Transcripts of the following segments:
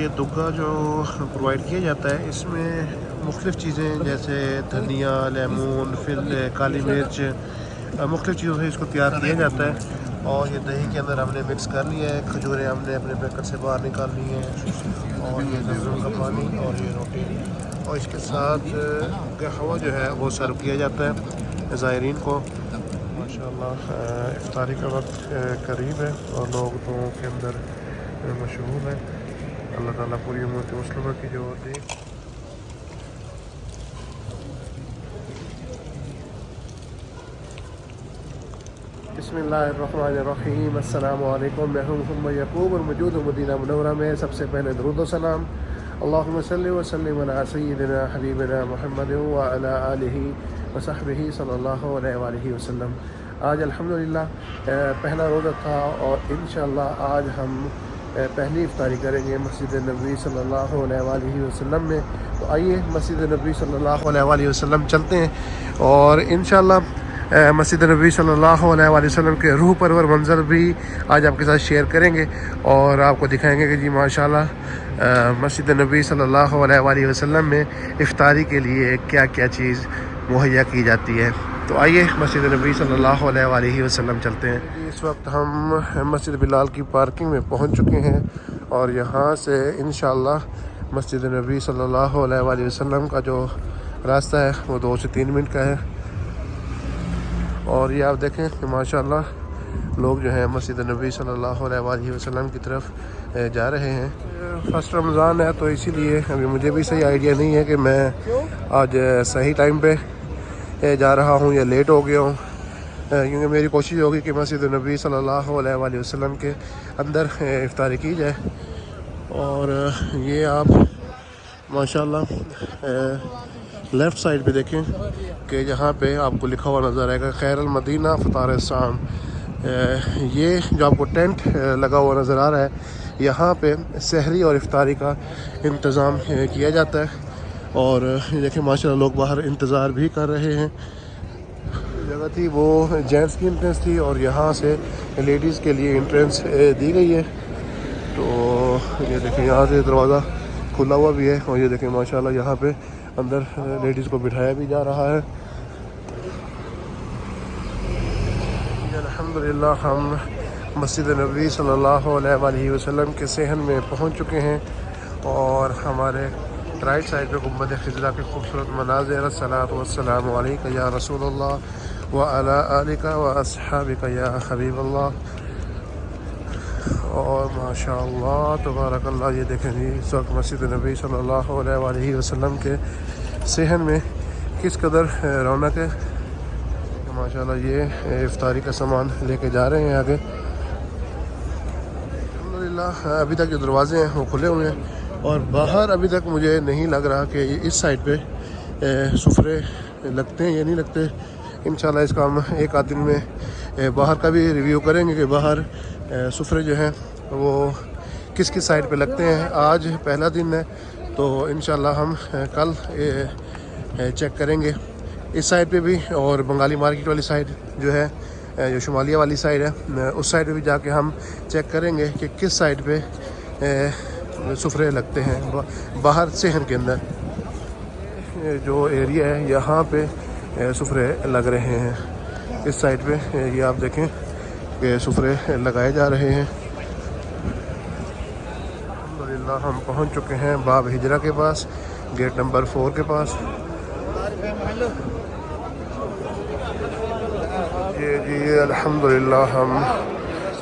ये दुग्गा जो प्रोवाइड किया जाता है इसमें मुख्तलिफ़ चीज़ें जैसे धनिया, लेमन, फिर काली मिर्च, मुख्तलिफ़ चीज़ों से इसको तैयार किया जाता है। और ये दही के अंदर हमने मिक्स कर लिया है, खजूरें हमने अपने पैकेट से बाहर निकाल ली हैं, और ये ज़मज़म का पानी और ये रोटी, और इसके साथ कहवा जो है वो सर्व किया जाता है ज़ायरीन को। माशाल्लाह इफ्तारी का वक्त करीब है और लोग दुआओं के अंदर मशहूर है। अल्लाह ताला पूरी उम्मत मुस्लिमा की जो दे। बिस्मिल्लाहिर्रहमानिर्रहीम। अस्सलामु अलैकुम। मैं हूं मोहम्मद यकूब और मौजूद हूं मदीना मुनव्वरा में। सबसे पहले दुरूद व सलाम अल्लाहुम्मा सल्लि व सल्लिम अला सय्यिदिना हबीबिना मुहम्मद व अला आलिहि व सहबिहि सल्लल्लाहु अलैहि वसल्लम। आज अल्हम्दुलिल्लाह पहला रोज़ा था और इंशाअल्लाह आज हम पहली इफ्तारी करेंगे मस्जिद नबी सल्लल्लाहु अलैहि वसल्लम में। तो आइए मस्जिद नबी सल्लल्लाहु अलैहि वसल्लम चलते हैं और इंशाअल्लाह मस्जिद नबी सल्लल्लाहु अलैहि वसल्लम के रूह परवर मंज़र भी आज आपके साथ शेयर करेंगे और आपको दिखाएंगे कि जी माशाल्लाह मस्जिद नबी सल्लल्लाहु अलैहि वसल्लम में इफ्तारी के लिए क्या क्या चीज़ मुहैया की जाती है। तो आइए मस्जिद नबी सल्लल्लाहु अलैहि वसल्लम चलते हैं। इस वक्त हम मस्जिद बिलाल की पार्किंग में पहुंच चुके हैं और यहाँ से इंशाअल्लाह मस्जिद नबी सल्लल्लाहु अलैहि वसल्लम का जो रास्ता है वो 2 से 3 मिनट का है। और ये आप देखें कि माशाअल्लाह लोग जो हैं मस्जिद नबी सल्लल्लाहु अलैहि वसल्लम की तरफ जा रहे हैं। फ़र्स्ट रमज़ान है तो इसीलिए अभी मुझे भी सही आइडिया नहीं है कि मैं आज सही टाइम पे जा रहा हूँ या लेट हो गया हूँ, क्योंकि मेरी कोशिश होगी कि मस्जिद नबी सल्लल्लाहु अलैहि वसल्लम के अंदर इफ्तारी की जाए। और ये आप माशाल्लाह लेफ़्ट साइड पे देखें कि यहाँ पे आपको लिखा हुआ नज़र आएगा खैरुल मदीना फ़तार शाम। ये जो आपको टेंट लगा हुआ नज़र आ रहा है, यहाँ पे सहरी और इफ्तारी का इंतज़ाम किया जाता है। और देखिए माशाल्लाह लोग बाहर इंतज़ार भी कर रहे हैं। जगह थी वो जेंट्स की एंट्रेंस थी और यहाँ से लेडीज़ के लिए एंट्रेंस दी गई है। तो ये देखें यहाँ से दरवाज़ा खुला हुआ भी है और ये देखें माशाल्लाह यहाँ पे अंदर लेडीज़ को बिठाया भी जा रहा है। अल्हम्दुलिल्लाह हम मस्जिद नबी सल्लल्लाहु अलैहि वसल्लम के सहन में पहुँच चुके हैं और हमारे राइट साइड पे गुम्बद खिज़रा के खूबसूरत मनाज़िर। अस्सलातु वस्सलामु अलैका या रसूलल्लाह व अला आलिका व अस्हाबिका या हबीबल्लाह। और माशाअल्लाह तबारकल्लाह ये देखें जी इस वक्त मस्जिद नबी सल्लल्लाहु अलैहि वसल्लम के सहन में किस कदर रौनक है। माशाअल्लाह ये इफ्तारी का सामान लेके जा रहे हैं आगे। अल्हम्दुलिल्लाह अभी तक जो दरवाज़े हैं वो खुले हुए हैं और बाहर अभी तक मुझे नहीं लग रहा कि इस साइड पे सुफरे लगते हैं या नहीं लगते। इंशाल्लाह इसका हम एक आध दिन में बाहर का भी रिव्यू करेंगे कि बाहर सुफरे जो हैं वो किस किस साइड पे लगते हैं। आज पहला दिन है तो इंशाल्लाह हम कल चेक करेंगे इस साइड पे भी और बंगाली मार्केट वाली साइड जो है जो शुमालिया वाली साइड है उस साइड पे भी जाके हम चेक करेंगे कि किस साइड पे सुफरे लगते हैं बाहर शहर के अंदर। जो एरिया है यहाँ पे सुफरे लग रहे हैं इस साइड पे। ये आप देखें कि सुफरे लगाए जा रहे हैं। अल्हम्दुलिल्लाह हम पहुँच चुके हैं बाब हिजरा के पास, गेट नंबर 4 के पास। ये जी अल्हम्दुलिल्लाह हम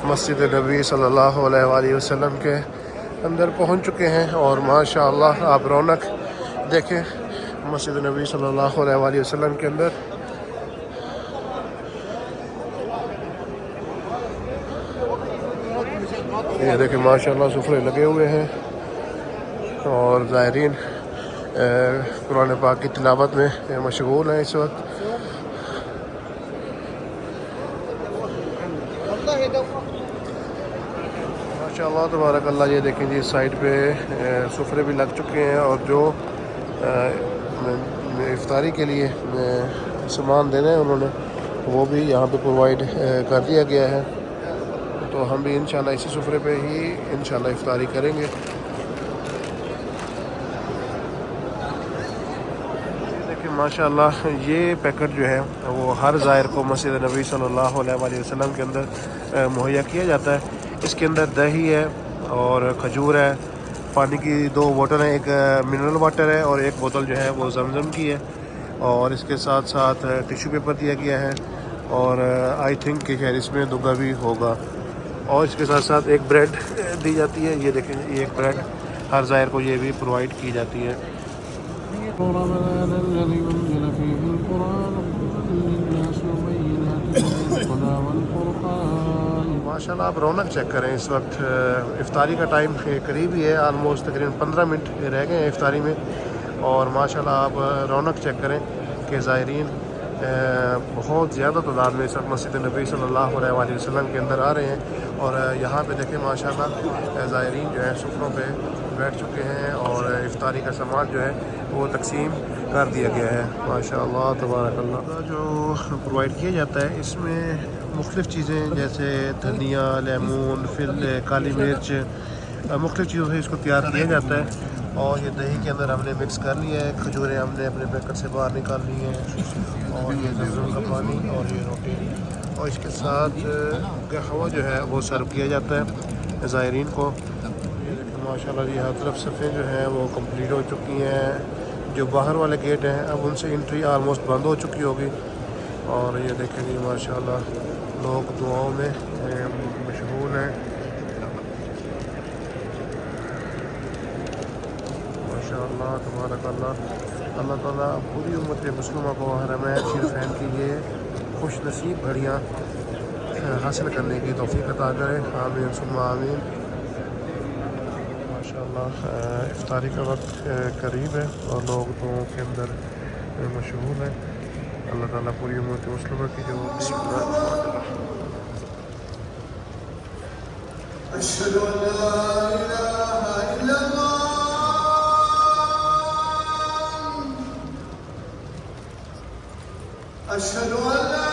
मस्जिद नबी सल्लल्लाहु अलैहि वसल्लम के अंदर पहुंच चुके हैं और माशाअल्लाह आप रौनक देखें मस्जिद नबी सल्लल्लाहु अलैहि वसल्लम के अंदर। ये देखें माशाअल्लाह सुफरे लगे हुए हैं और ज़ायरीन कुरान पाक की तिलावत में मशगूल हैं इस वक्त। माशाअल्लाह तबारकल्लाह ये देखें जी इस साइड पे सुफरे भी लग चुके हैं और जो इफ्तारी के लिए सामान देना है उन्होंने वो भी यहाँ पे प्रोवाइड कर दिया गया है। तो हम भी इंशाल्लाह इसी सुफरे पे ही इंशाल्लाह इफ्तारी करेंगे। माशाल्लाह ये पैकेट जो है वो हर ज़ायर को मस्जिद नबी सल्लल्लाहु अलैहि वसल्लम के अंदर मुहैया किया जाता है। इसके अंदर दही है और खजूर है, पानी की 2 बोतल हैं, एक मिनरल वाटर है और एक बोतल जो है वो जमज़म की है, और इसके साथ साथ टिश्यू पेपर दिया गया है, और आई थिंक कि खैर इसमें दुगा भी होगा, और इसके साथ साथ एक ब्रेड दी जाती है। ये देखें, ये एक ब्रेड हर ज़ायर को ये भी प्रोवाइड की जाती है। माशाल्लाह आप रौनक चेक करें। इस वक्त इफ्तारी का टाइम करीब ही है, आलमोस्ट तकरीबन 15 मिनट रह गए हैं इफ्तारी में, और माशाल्लाह आप रौनक चेक करें कि ज़ायरीन बहुत ज़्यादा तादाद में इस वक्त मस्जिद नबी सल्लल्लाहु अलैहि वसल्लम के अंदर आ रहे हैं। और यहाँ पे देखें माशाल्लाह ज़ायरीन जो है सुफ़रों पे बैठ चुके हैं और इफ्तारी का सामान जो है वो तकसीम कर दिया गया है। माशाल्लाह तबारकल्लाह। जो प्रोवाइड किया जाता है इसमें मुख्तलिफ़ चीज़ें जैसे धनिया, लेमन, फिल, काली मिर्च, मुख्तलिफ़ चीज़ों से इसको तैयार किया जाता है। और ये दही के अंदर हमने मिक्स कर लिया है, खजूरें हमने अपने पैकेट से बाहर निकाल ली हैं, और ये ज़मज़म का पानी और ये रोटी, और इसके साथ कहवा जो है वो सर्व किया जाता है ज़ायरीन को। माशाल्लाह जी हर तरफ सफ़ें जो हैं वो कंप्लीट हो चुकी हैं। जो बाहर वाले गेट हैं अब उनसे एंट्री आलमोस्ट बंद हो चुकी होगी। और ये देखें जी माशाल्लाह लोग दुआओं में मशगूल हैं। माशाल्लाह तबारकल्लाह। अल्लाह ताला पूरी उम्मत मुस्लिमा को हरमैन शरीफैन की ये खुश नसीब घड़ियाँ हासिल करने की तौफीक अता करे। आमीन सुम्मा आमीन। माशाल्लाह इफ्तारी का वक्त करीब है और लोग दुआओं के अंदर मशगूल हैं। अल्लाह ताला पूरी उम्मत मुस्लिमा की जो अशहदु अल्ला इलाहा इल्लल्लाह अशहदु अल्ला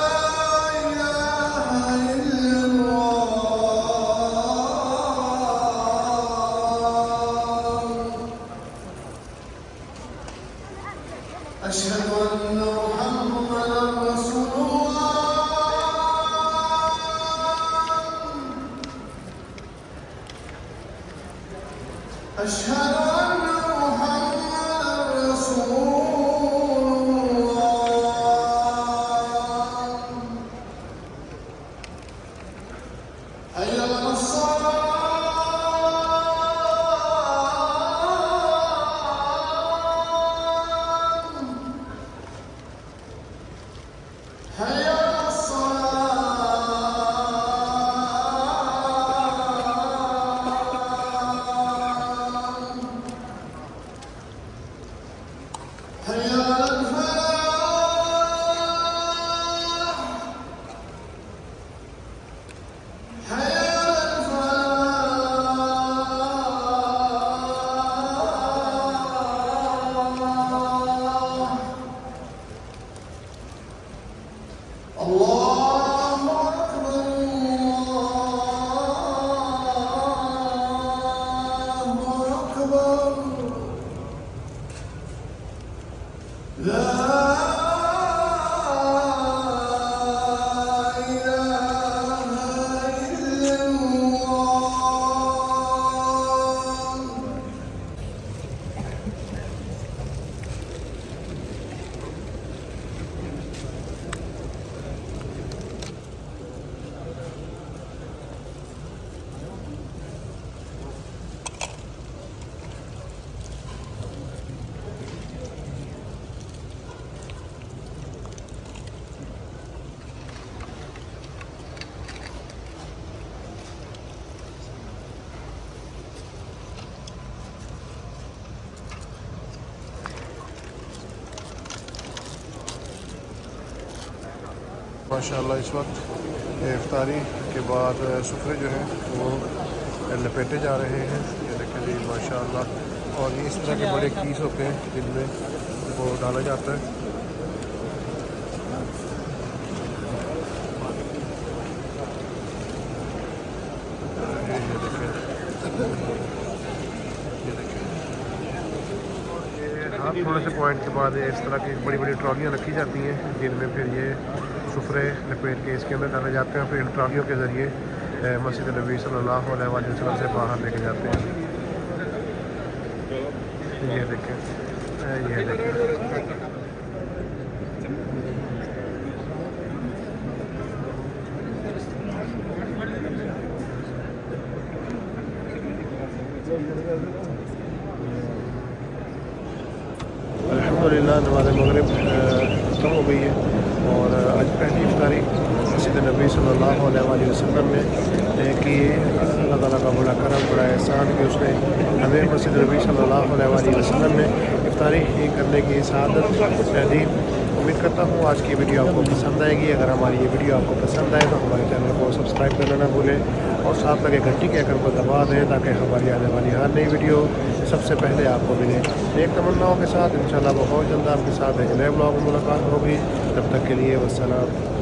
माशाल्लाह इस वक्त इफ्तारी के बाद सुफरे जो हैं वो लपेटे जा रहे हैं। ये देखें जी माशाल्लाह। और ये इस तरह के बड़े कीस होते हैं जिनमें वो डाला जाता है। हर थोड़े से पॉइंट के बाद इस तरह की बड़ी बड़ी ट्रॉलियाँ रखी जाती हैं जिनमें फिर ये सुफरे लपेट के इसके अंदर डाले जाते हैं, फिर इन ट्रॉलियों के ज़रिए मस्जिद नबी सल्लल्लाहु अलैहि वसल्लम से बाहर लेके जाते हैं। ये देखें, ये देखें। अल्हम्दुलिल्लाह नमाज़ मगरिब ख़त्म हो गई है और आज पहली इफ्तारी मस्जिद नबी सल्लल्लाहु अलैहि वसल्लम में कि अल्लाह ताला का बड़ा करम, बड़ा एहसान कि उसने हमें मस्जिद नबी सल्लल्लाहु अलैहि वसल्लम में इफ्तारी करने की सआदत दी। उम्मीद करता हूँ आज की वीडियो आपको पसंद आएगी। अगर हमारी ये वीडियो आपको पसंद आए तो हमारे चैनल को सब्सक्राइब करना ना भूलें और साथ लगे घंटी के आइकन को दबा दें ताकि हमारी आने वाली हर नई वीडियो सबसे पहले आपको मिले। एक तमन्नाओं के साथ इंशाल्लाह बहुत जल्द आपके साथ एक नए ब्लॉग में मुलाकात होगी। तब तक के लिए वस्सलाम।